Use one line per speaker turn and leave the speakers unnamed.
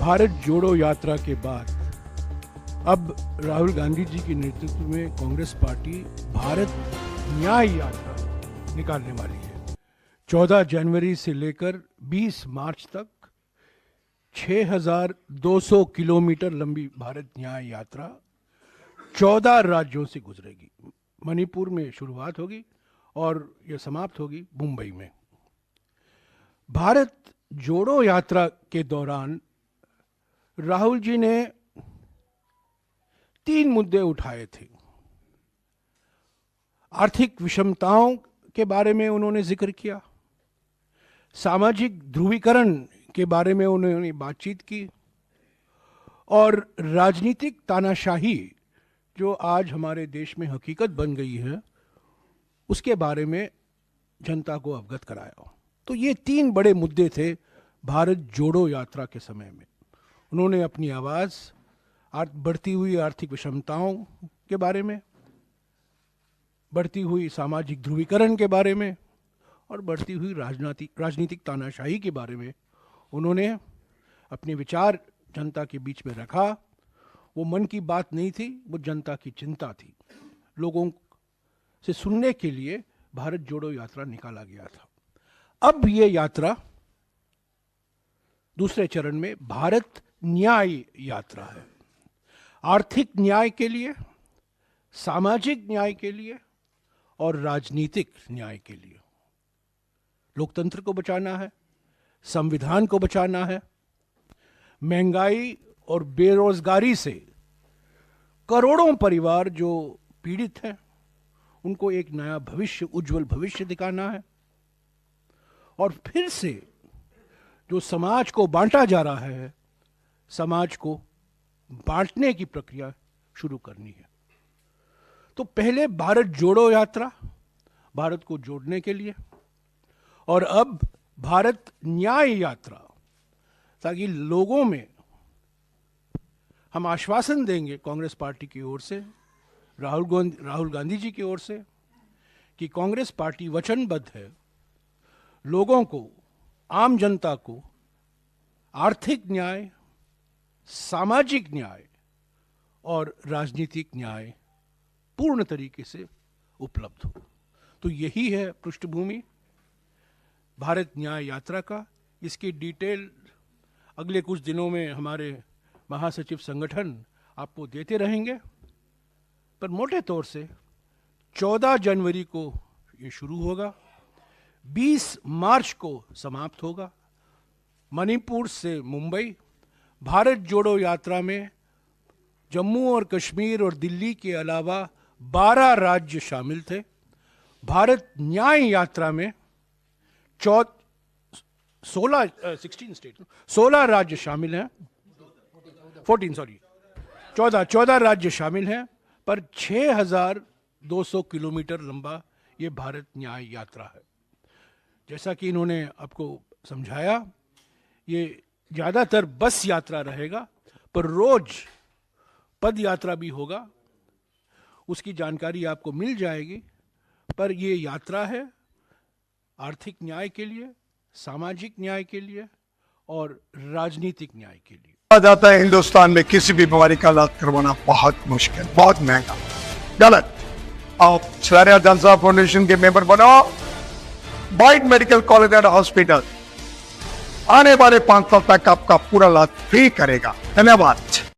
भारत जोड़ो यात्रा के बाद अब राहुल गांधी जी के नेतृत्व में कांग्रेस पार्टी भारत न्याय यात्रा निकालने वाली है। 14 जनवरी से लेकर 20 मार्च तक 6,200 किलोमीटर लंबी भारत न्याय यात्रा 14 राज्यों से गुजरेगी। मणिपुर में शुरुआत होगी और यह समाप्त होगी मुंबई में। भारत जोड़ो यात्रा के दौरान राहुल जी ने 3 मुद्दे उठाए थे। आर्थिक विषमताओं के बारे में उन्होंने जिक्र किया, सामाजिक ध्रुवीकरण के बारे में उन्होंने बातचीत की और राजनीतिक तानाशाही जो आज हमारे देश में हकीकत बन गई है उसके बारे में जनता को अवगत कराया। तो ये 3 बड़े मुद्दे थे भारत जोड़ो यात्रा के समय में। उन्होंने अपनी आवाज़ बढ़ती हुई आर्थिक विषमताओं के बारे में, बढ़ती हुई सामाजिक ध्रुवीकरण के बारे में और बढ़ती हुई राजनीतिक तानाशाही के बारे में उन्होंने अपने विचार जनता के बीच में रखा। वो मन की बात नहीं थी, वो जनता की चिंता थी। लोगों से सुनने के लिए भारत जोड़ो यात्रा निकाला गया था। अब ये यात्रा दूसरे चरण में भारत न्याय यात्रा है। आर्थिक न्याय के लिए, सामाजिक न्याय के लिए और राजनीतिक न्याय के लिए। लोकतंत्र को बचाना है, संविधान को बचाना है। महंगाई और बेरोजगारी से करोड़ों परिवार जो पीड़ित हैं उनको एक नया भविष्य, उज्जवल भविष्य दिखाना है। और फिर से जो समाज को बांटा जा रहा है, समाज को बांटने की प्रक्रिया शुरू करनी है। तो पहले भारत जोड़ो यात्रा भारत को जोड़ने के लिए, और अब भारत न्याय यात्रा, ताकि लोगों में हम आश्वासन देंगे कांग्रेस पार्टी की ओर से, राहुल गांधी जी की ओर से, कि कांग्रेस पार्टी वचनबद्ध है लोगों को, आम जनता को आर्थिक न्याय, सामाजिक न्याय और राजनीतिक न्याय पूर्ण तरीके से उपलब्ध हो। तो यही है पृष्ठभूमि भारत न्याय यात्रा का। इसकी डिटेल अगले कुछ दिनों में हमारे महासचिव संगठन आपको देते रहेंगे, पर मोटे तौर से 14 जनवरी को ये शुरू होगा, 20 मार्च को समाप्त होगा। मणिपुर से मुंबई। भारत जोड़ो यात्रा में जम्मू और कश्मीर और दिल्ली के अलावा 12 राज्य शामिल थे। भारत न्याय यात्रा में 16 राज्य शामिल हैं, 14 राज्य शामिल हैं, पर 6,200 किलोमीटर लंबा ये भारत न्याय यात्रा है। जैसा कि इन्होंने आपको समझाया, ये ज़्यादातर बस यात्रा रहेगा, पर रोज पद यात्रा भी होगा, उसकी जानकारी आपको मिल जाएगी। पर ये यात्रा है आर्थिक न्याय के लिए, सामाजिक न्याय के लिए और राजनीतिक न्याय के लिए।
कहा जाता है हिंदुस्तान में किसी भी बीमारी का इलाज करवाना बहुत मुश्किल, बहुत महंगा। गलत। आप सराया जलसा फाउंडेशन के मेंबर बनो। बाइट मेडिकल कॉलेज एंड हॉस्पिटल आने वाले 5 साल तक आपका पूरा इलाज फ्री करेगा। धन्यवाद।